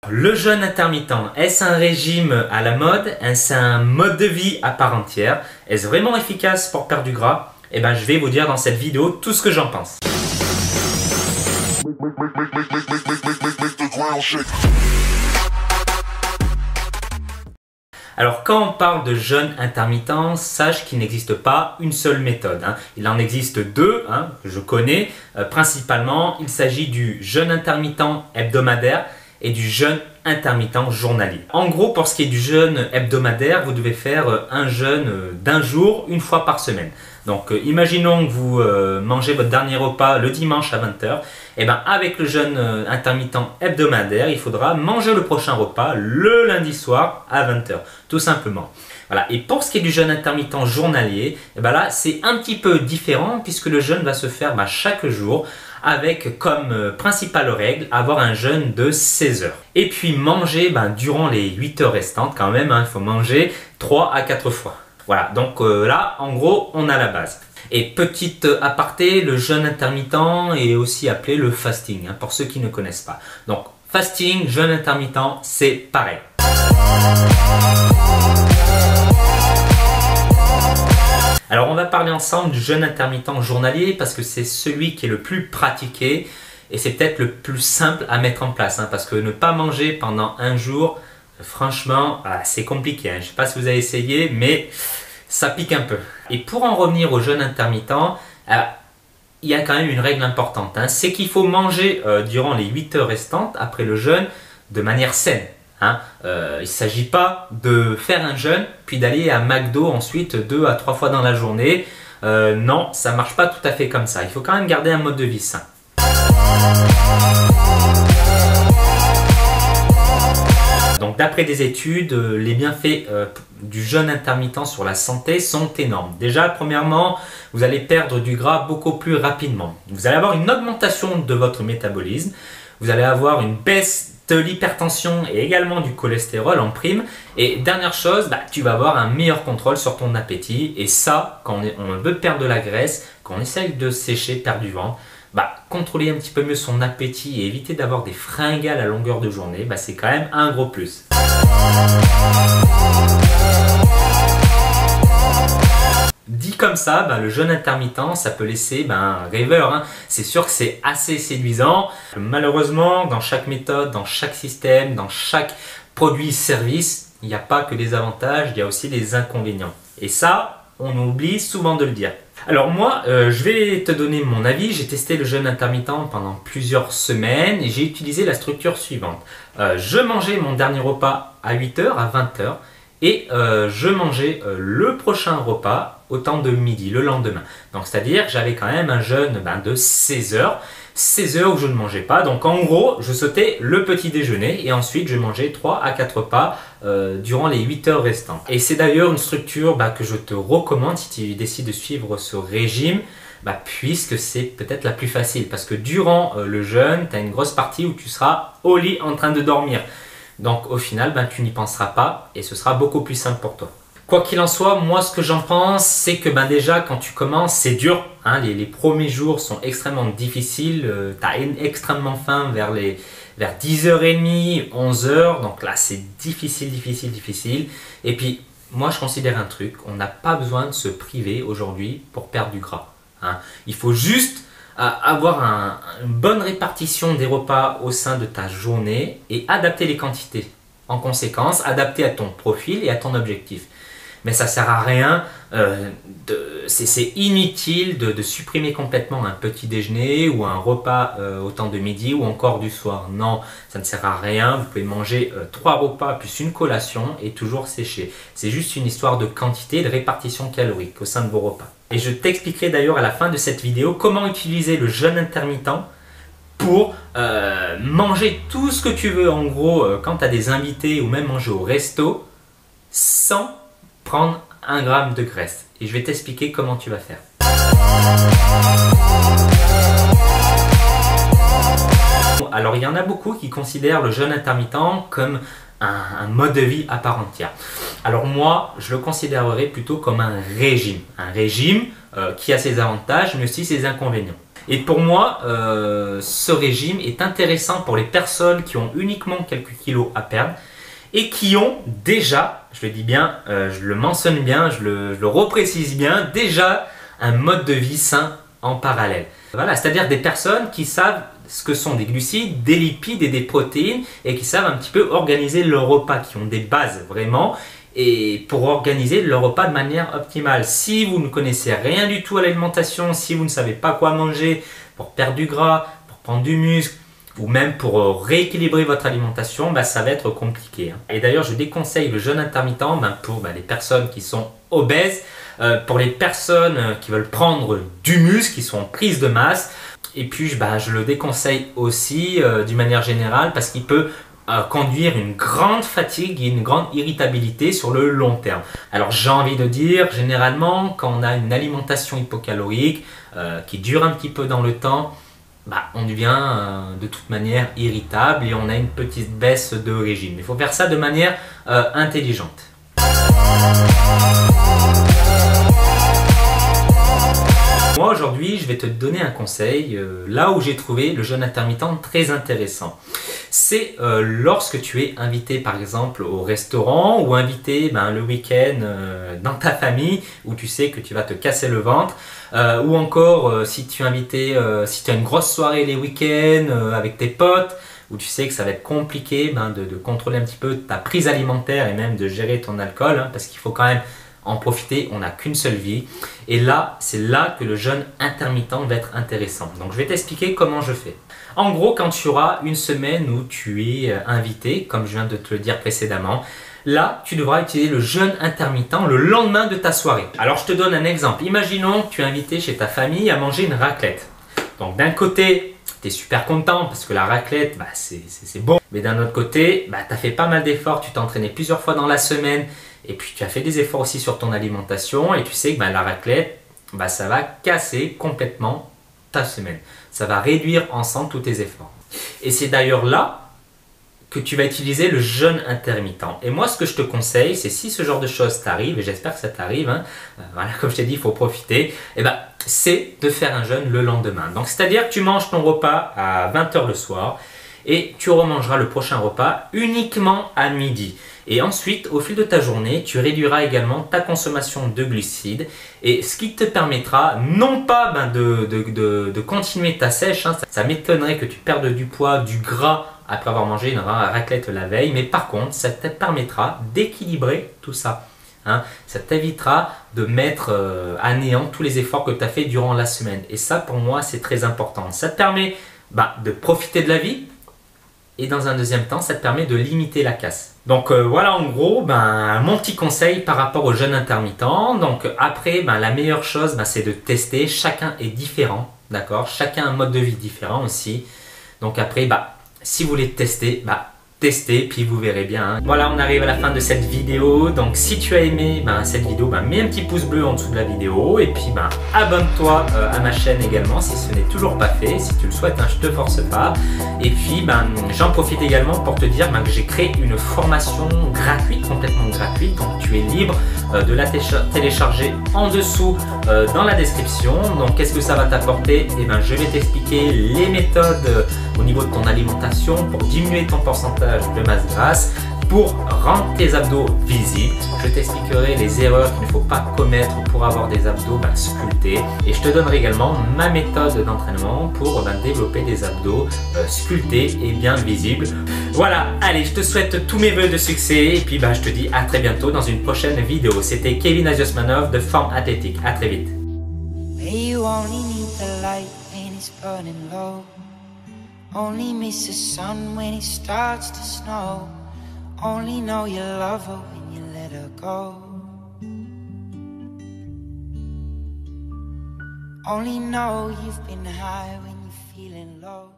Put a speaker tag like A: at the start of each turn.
A: Le jeûne intermittent, est-ce un régime à la mode? Est-ce un mode de vie à part entière? Est-ce vraiment efficace pour perdre du gras? Eh bien, je vais vous dire dans cette vidéo tout ce que j'en pense. Alors quand on parle de jeûne intermittent, sache qu'il n'existe pas une seule méthode. Il en existe deux que je connais. Principalement, il s'agit du jeûne intermittent hebdomadaire et du jeûne intermittent journalier. En gros, pour ce qui est du jeûne hebdomadaire, vous devez faire un jeûne d'un jour, une fois par semaine. Donc imaginons que vous mangez votre dernier repas le dimanche à 20 h. Et bien avec le jeûne intermittent hebdomadaire, il faudra manger le prochain repas le lundi soir à 20 h, tout simplement. Voilà. Et pour ce qui est du jeûne intermittent journalier, et ben là c'est un petit peu différent puisque le jeûne va se faire chaque jour avec comme principale règle avoir un jeûne de 16 heures. Et puis manger durant les 8 heures restantes quand même, il faut manger 3 à 4 fois. Voilà, donc là en gros on a la base. Et petite aparté, le jeûne intermittent est aussi appelé le fasting, pour ceux qui ne connaissent pas. Donc fasting, jeûne intermittent, c'est pareil. Alors on va parler ensemble du jeûne intermittent journalier parce que c'est celui qui est le plus pratiqué et c'est peut-être le plus simple à mettre en place. Parce que ne pas manger pendant un jour, franchement, c'est compliqué. Je ne sais pas si vous avez essayé, mais ça pique un peu. Et pour en revenir au jeûne intermittent, il y a quand même une règle importante. C'est qu'il faut manger durant les 8 heures restantes après le jeûne de manière saine. Il ne s'agit pas de faire un jeûne puis d'aller à McDo ensuite 2 à 3 fois dans la journée. Non, ça ne marche pas tout à fait comme ça. Il faut quand même garder un mode de vie sain. Donc d'après des études, les bienfaits du jeûne intermittent sur la santé sont énormes. Déjà, premièrement, vous allez perdre du gras beaucoup plus rapidement. Vous allez avoir une augmentation de votre métabolisme. Vous allez avoir une baisse de l'hypertension et également du cholestérol en prime. Et dernière chose, tu vas avoir un meilleur contrôle sur ton appétit. Et ça, quand on veut perdre de la graisse, quand on essaye de sécher, perdre du ventre, contrôler un petit peu mieux son appétit et éviter d'avoir des fringales à longueur de journée, c'est quand même un gros plus. Dit comme ça, le jeûne intermittent, ça peut laisser un rêveur. C'est sûr que c'est assez séduisant. Malheureusement, dans chaque méthode, dans chaque système, dans chaque produit-service, il n'y a pas que des avantages, il y a aussi des inconvénients. Et ça, on oublie souvent de le dire. Alors moi, je vais te donner mon avis. J'ai testé le jeûne intermittent pendant plusieurs semaines et j'ai utilisé la structure suivante. Je mangeais mon dernier repas à 8 h, à 20 h et je mangeais le prochain repas au temps de midi, le lendemain. Donc c'est-à-dire que j'avais quand même un jeûne de 16 heures. 16 heures où je ne mangeais pas. Donc en gros, je sautais le petit déjeuner et ensuite je mangeais 3 à 4 repas durant les 8 heures restantes. Et c'est d'ailleurs une structure que je te recommande si tu décides de suivre ce régime, puisque c'est peut-être la plus facile. Parce que durant le jeûne, tu as une grosse partie où tu seras au lit en train de dormir. Donc au final, tu n'y penseras pas et ce sera beaucoup plus simple pour toi. Quoi qu'il en soit, moi ce que j'en pense, c'est que déjà quand tu commences, c'est dur. Les premiers jours sont extrêmement difficiles. Tu as extrêmement faim vers 10h30, 11 h. Donc là, c'est difficile, difficile, difficile. Et puis, moi je considère un truc. On n'a pas besoin de se priver aujourd'hui pour perdre du gras. Il faut juste avoir une bonne répartition des repas au sein de ta journée et adapter les quantités. En conséquence, adapter à ton profil et à ton objectif. Mais ça ne sert à rien, c'est inutile de supprimer complètement un petit déjeuner ou un repas au temps de midi ou encore du soir. Non, ça ne sert à rien. Vous pouvez manger 3 repas plus une collation et toujours sécher. C'est juste une histoire de quantité et de répartition calorique au sein de vos repas. Et je t'expliquerai d'ailleurs à la fin de cette vidéo comment utiliser le jeûne intermittent pour manger tout ce que tu veux en gros quand tu as des invités ou même manger au resto sans prendre 1 gramme de graisse. Et je vais t'expliquer comment tu vas faire. Alors il y en a beaucoup qui considèrent le jeûne intermittent comme un mode de vie à part entière. Alors moi, je le considérerais plutôt comme un régime. Un régime qui a ses avantages mais aussi ses inconvénients. Et pour moi, ce régime est intéressant pour les personnes qui ont uniquement quelques kilos à perdre et qui ont déjà, je le dis bien, je le mentionne bien, je le reprécise bien, déjà un mode de vie sain en parallèle. Voilà, c'est-à-dire des personnes qui savent ce que sont des glucides, des lipides et des protéines et qui savent un petit peu organiser leur repas, qui ont des bases vraiment et pour organiser leur repas de manière optimale. Si vous ne connaissez rien du tout à l'alimentation, si vous ne savez pas quoi manger pour perdre du gras, pour prendre du muscle, ou même pour rééquilibrer votre alimentation, ça va être compliqué. Et d'ailleurs, je déconseille le jeûne intermittent pour les personnes qui sont obèses, pour les personnes qui veulent prendre du muscle, qui sont en prise de masse. Et puis, je le déconseille aussi d'une manière générale parce qu'il peut conduire une grande fatigue et une grande irritabilité sur le long terme. Alors, j'ai envie de dire, généralement, quand on a une alimentation hypocalorique qui dure un petit peu dans le temps, on devient de toute manière irritable et on a une petite baisse de régime. Il faut faire ça de manière intelligente. Moi aujourd'hui, je vais te donner un conseil là où j'ai trouvé le jeûne intermittent très intéressant. C'est lorsque tu es invité par exemple au restaurant ou invité le week-end dans ta famille où tu sais que tu vas te casser le ventre ou encore si tu es invité, si tu as une grosse soirée les week-ends avec tes potes où tu sais que ça va être compliqué de contrôler un petit peu ta prise alimentaire et même de gérer ton alcool parce qu'il faut quand même en profiter, on n'a qu'une seule vie. Et là, c'est là que le jeûne intermittent va être intéressant. Donc, je vais t'expliquer comment je fais. En gros, quand tu auras une semaine où tu es invité, comme je viens de te le dire précédemment, là, tu devras utiliser le jeûne intermittent le lendemain de ta soirée. Alors, je te donne un exemple. Imaginons que tu es invité chez ta famille à manger une raclette. Donc, d'un côté, tu es super content parce que la raclette, c'est bon. Mais d'un autre côté, tu as fait pas mal d'efforts, tu t'es entraîné plusieurs fois dans la semaine. Et puis tu as fait des efforts aussi sur ton alimentation et tu sais que la raclette, ça va casser complètement ta semaine. Ça va réduire ensemble tous tes efforts. Et c'est d'ailleurs là que tu vas utiliser le jeûne intermittent. Et moi, ce que je te conseille, c'est si ce genre de choses t'arrive, et j'espère que ça t'arrive, voilà, comme je t'ai dit, il faut profiter, c'est de faire un jeûne le lendemain. Donc, c'est-à-dire que tu manges ton repas à 20 h le soir et tu remangeras le prochain repas uniquement à midi. Et ensuite, au fil de ta journée, tu réduiras également ta consommation de glucides et ce qui te permettra non pas de continuer ta sèche, ça m'étonnerait que tu perdes du poids, du gras après avoir mangé une raclette la veille, mais par contre, ça te permettra d'équilibrer tout ça. Ça t'évitera de mettre à néant tous les efforts que tu as fait durant la semaine. Et ça, pour moi, c'est très important. Ça te permet de profiter de la vie. Et dans un deuxième temps, ça te permet de limiter la casse. Donc voilà en gros mon petit conseil par rapport au jeûne intermittent. Donc après, la meilleure chose, c'est de tester. Chacun est différent, d'accord? Chacun a un mode de vie différent aussi. Donc après, si vous voulez tester, testez, puis vous verrez bien. Voilà, on arrive à la fin de cette vidéo. Donc si tu as aimé cette vidéo, mets un petit pouce bleu en dessous de la vidéo. Et puis abonne-toi à ma chaîne également si ce n'est toujours pas fait. Si tu le souhaites, je te force pas. Et puis j'en profite également pour te dire que j'ai créé une formation gratuite, complètement gratuite. Donc tu es libre de la télécharger en dessous dans la description. Donc qu'est-ce que ça va t'apporter? Je vais t'expliquer les méthodes au niveau de ton alimentation pour diminuer ton pourcentage de masse grasse, pour rendre tes abdos visibles. Je t'expliquerai les erreurs qu'il ne faut pas commettre pour avoir des abdos sculptés et je te donnerai également ma méthode d'entraînement pour développer des abdos sculptés et bien visibles. Voilà, allez, je te souhaite tous mes vœux de succès et puis je te dis à très bientôt dans une prochaine vidéo. C'était Kevin Aziosmanov de Forme Athlétique. À très vite. Only miss the sun when it starts to snow. Only know you love her when you let her go. Only know you've been high when you're feeling low.